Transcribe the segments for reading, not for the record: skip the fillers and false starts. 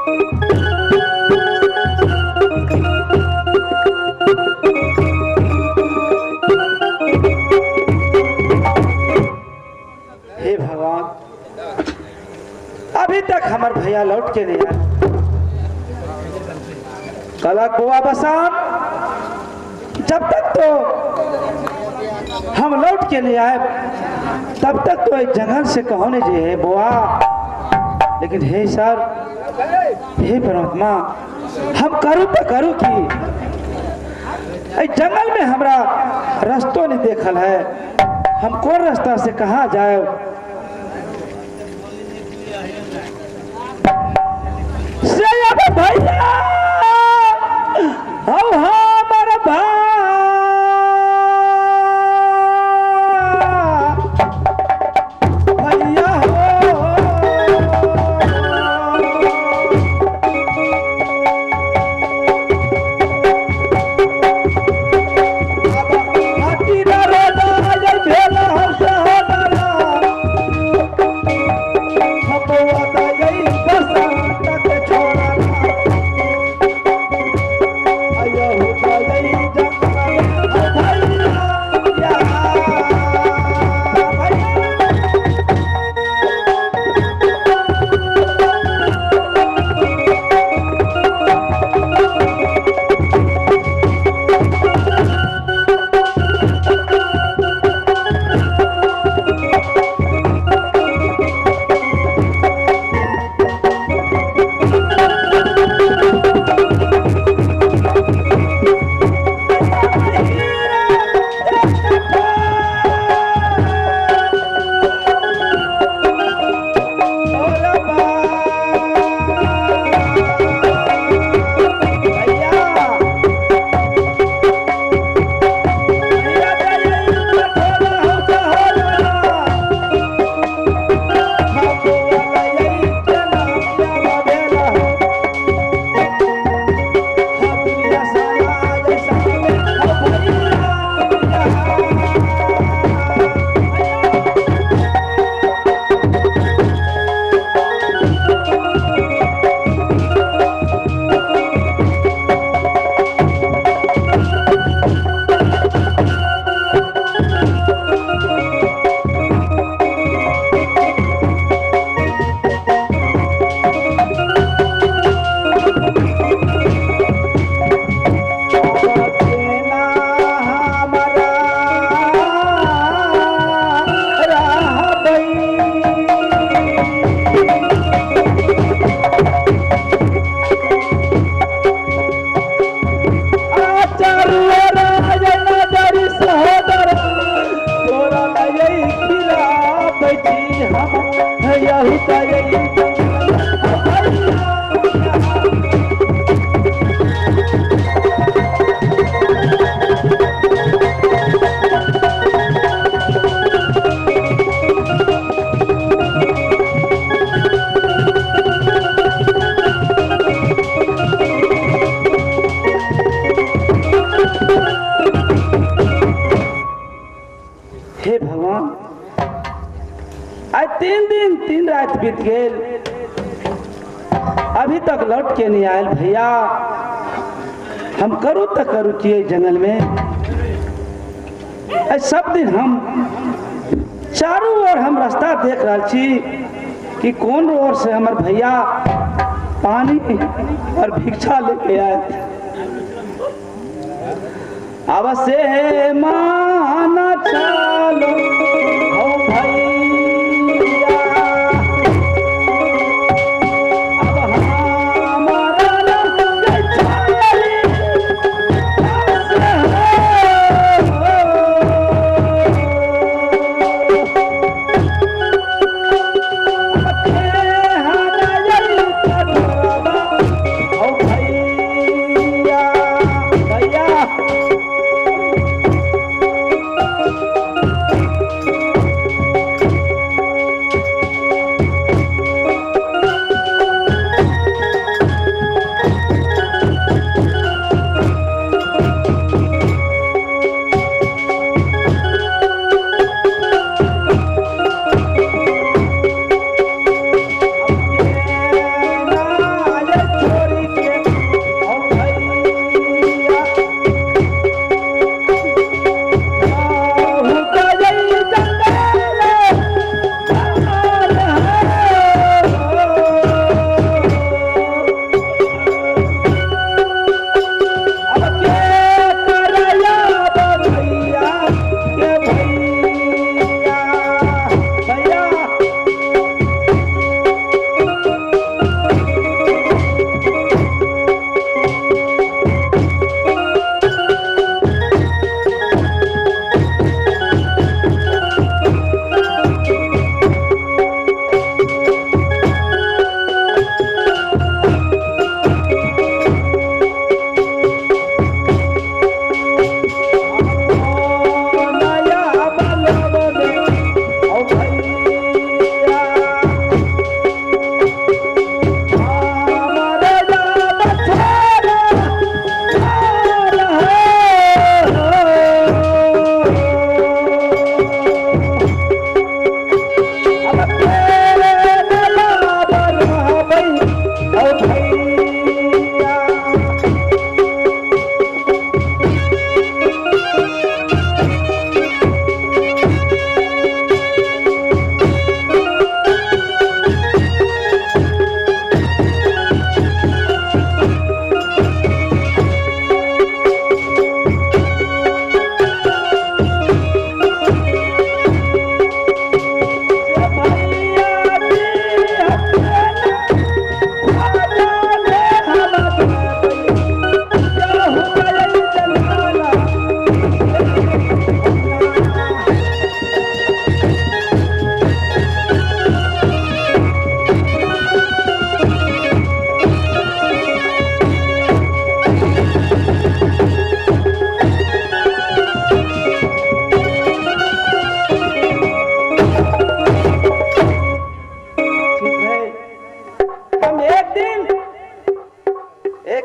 हे भगवान, अभी तक हमारे भैया लौट के नहीं आए। कला बुआ बसान, जब तक तो हम लौट के नहीं आए तब तक तो एक जंगल से कहो ने जे है बुआ। लेकिन हे सर, हे परमात्मा, हम करूँ तो करूँ कि जंगल में हमरा रास्तों नहीं देखल है। हम कौन रास्ता से कहाँ जाए? भैया हमारा भैया हे भगवान, आज 3 दिन 3 रात बीत गए, अभी तक लौट के नहीं आयल। भैया हम करूँ तो करूँ चाहिए जंगल में। सब दिन हम चारों ओर हम रास्ता देख रहा छी कि कौन ओर से हमारे भैया पानी और भिक्षा लेके आए। अवश्य है माना चलो ओ भैया, अब हमारा भैया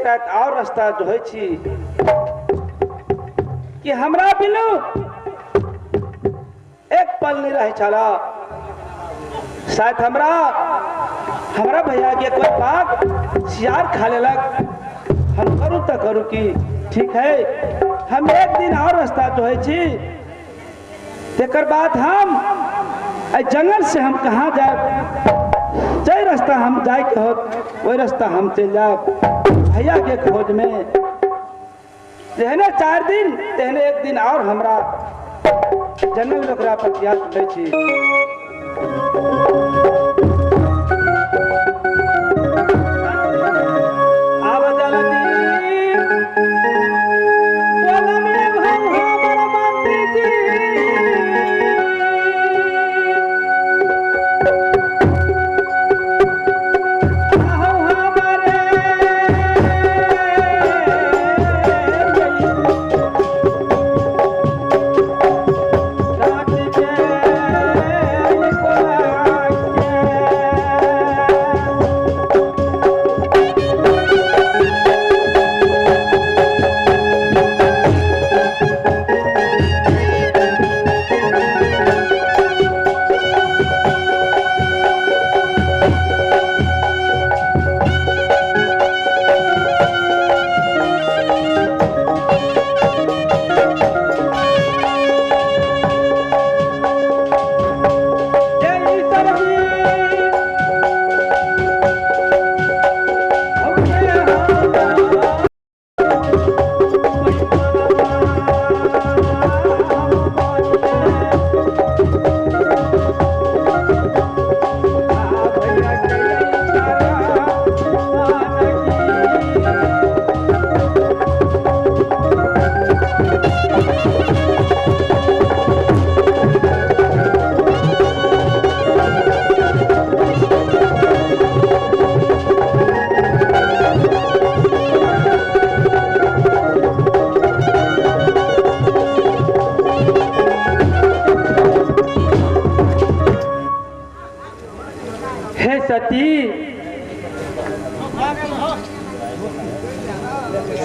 एक रात और रास्ता जो है छी कि हमरा बिनु एक पल नहीं रहे चला शायद हमरा भैया के कोई बात सियार खा लेलक हम करूँ तो करूँ की ठीक है हम एक दिन और रास्ता जो है छी तेकर बाद हम जंगल से हम कहाँ जाए जय रास्ता हम जाए के हो वही रास्ता हम चल जाए भैया के खोज में रहने 4 दिन रहने एक दिन और हमरा जंगल में ओकरा पर याद उठे छी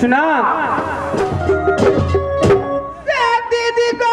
सुना दीदी को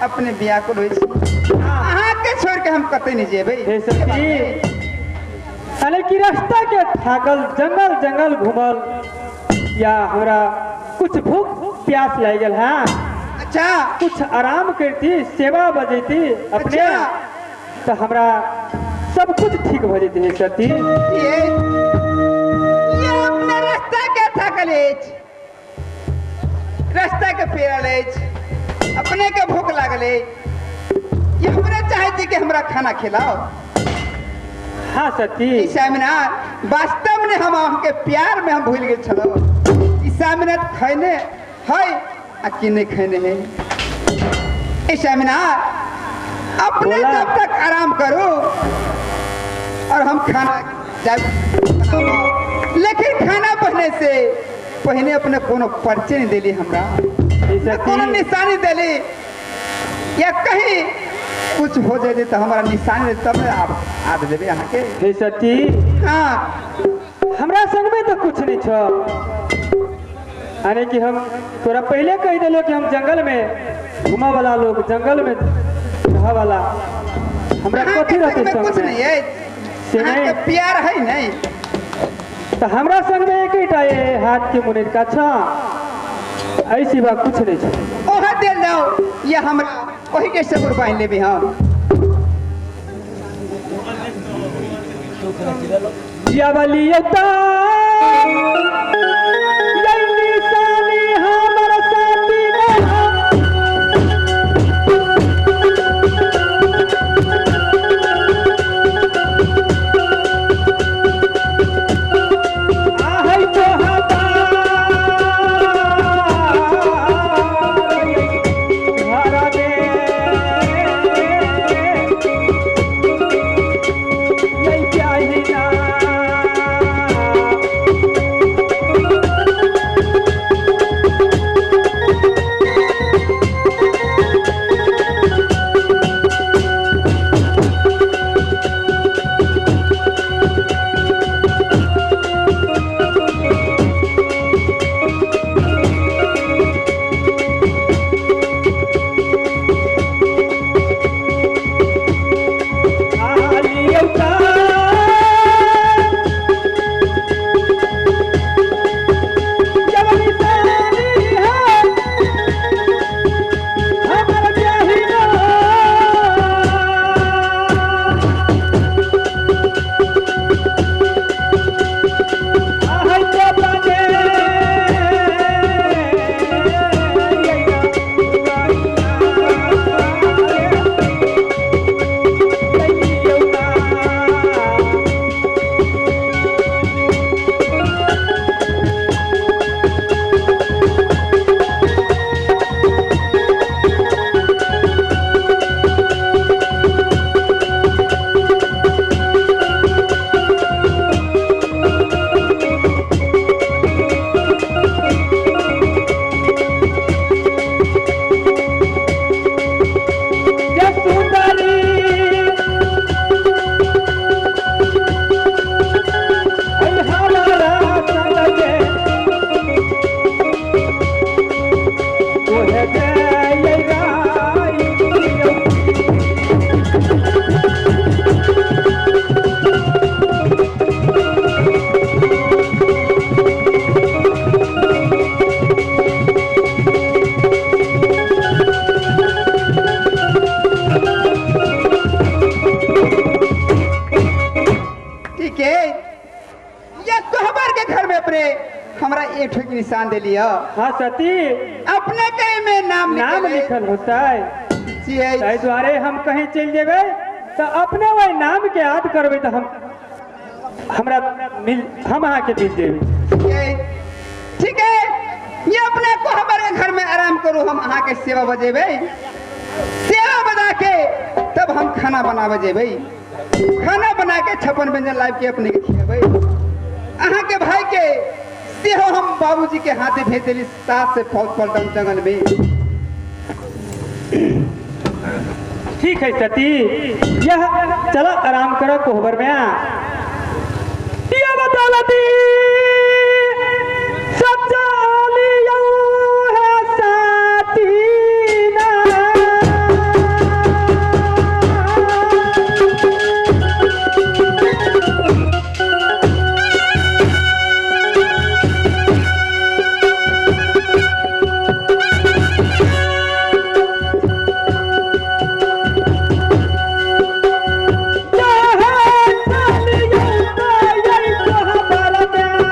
अपने बिया को के छोड़ के हम कते नहीं जेबे साले की रास्ता के थाकल जंगल जंगल घूमल या हमरा कुछ भूख प्यास लागल है। अच्छा कुछ आराम करती सेवा बजेती अपने तो हमरा सब कुछ ठीक हो जेती है सती। ये अपने रास्ता के थाकल रास्ता के पेरा ले अपने के भूख लागले ये हमरे चाहे थी कि हमरा खाना खिलाओ। हाँ सती ई स्वामीनाथ वास्तव में हम हमके प्यार में हम भूल गए छलो। ई स्वामीनाथ खैने है आ कि नहीं खैने है। ई स्वामीनाथ अपने बोला। जब तक आराम करो और हम खाना जब बनाओ। लेकिन खाना बनने से पहले अपने कोनो परिचय नहीं दिली हमरा, ई कोनो सती निशानी दिली या कहीं कुछ हो जाए तो हमारा निशानी तब ना आप आद देवे यहाँ के। हे सती हाँ हमरा संग में तो कुछ नहीं छो। अरे कि हम तोरा पहले कह दिलो कि हम जंगल में घुमा वाला लोग, जंगल में रह वाला, हमरा यहाँ कथी के रहते संग में कुछ संग नहीं में है। से यहाँ नहीं। के प्यार है नहीं। तो हमरा संग में एक ही ये हाथ के मुनिर का छा, ऐसी बात कुछ नहीं छो। ओह दे जाओ ये हमरा वही के सबूर बांध लेबे हम। या बलियता यही निशानी हमर साथी आहै तो हमारा घर में नहीं चाहिए ना। हमरा एक ठो के निशान दे लिया। हाँ सती अपने कहीं में नाम नाम निकले। लिखल होता है, छियै। ताहि द्वारे हम कहीं चल जेबे तो अपने वही नाम के याद करबे तो हम अहाँ के मिल जेबे। ठीक है, ये अपने को हमारे घर में आराम करो, हम अहाँ के सेवा बजेबे। सेवा बजा के तब हम खाना बनावे जेबे। खाना बना के 56 व्यंजन लाइव के अपने के खियाबे। अहाँ के भाई के सेहो हम बाबूजी के हाथे भेज देली, साथ से फौज पलटन जंगल में। ठीक है सती, यह चलो आराम करो कोहबर में। दिया बदौलती सच्चा लियो है साथी ना। Yeah.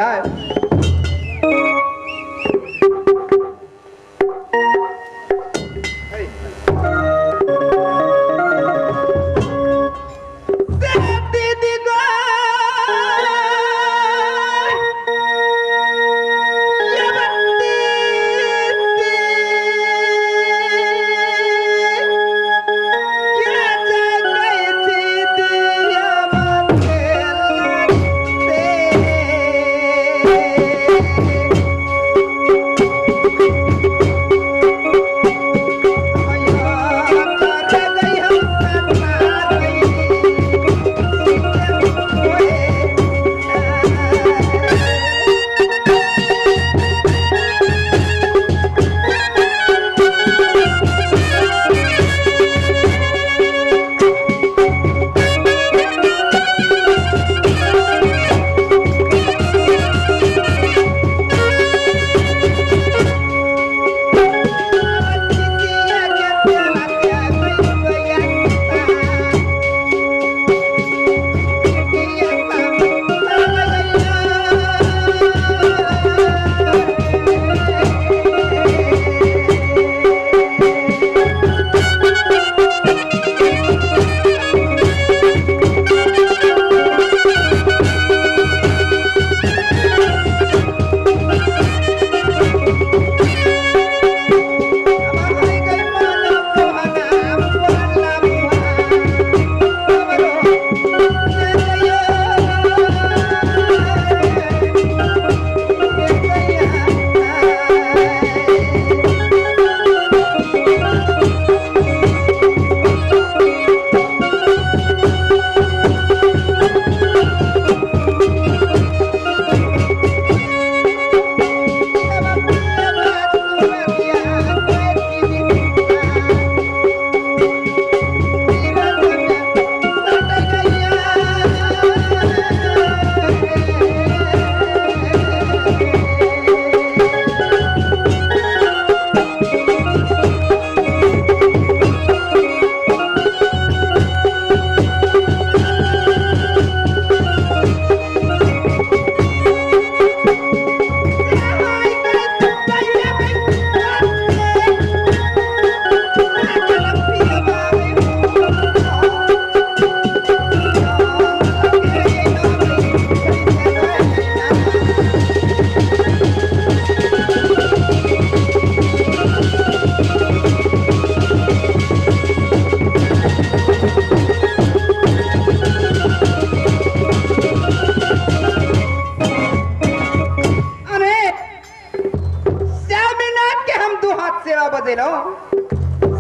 जाए। दीदी गो ये बत्ती क्या जग गई दीदी अमर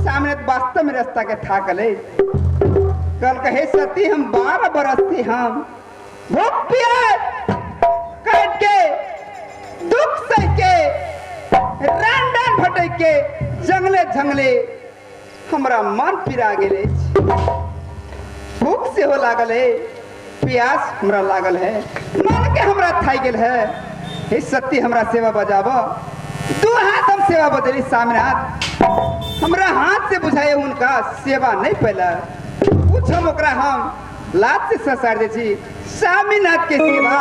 सामने वास्तव में रास्ता के था कले कल कहे सती हम 12 बरस थी हम भूख प्यास काट के दुख सह के रान डान भटक के जंगले जंगले हमरा मन पिरा गेले भूख से हो लागल है प्यास हमरा लागल है मन के हमरा थाई गेल है हे सती हमरा सेवा बजाबो दो हाथ हम सेवा बदली सामने हाथ हमरा हाथ से बुझाए उनका सेवा नहीं पहला कुछ हम ओकरा हम लात से ससार दे छी स्वामीनाथ के सेवा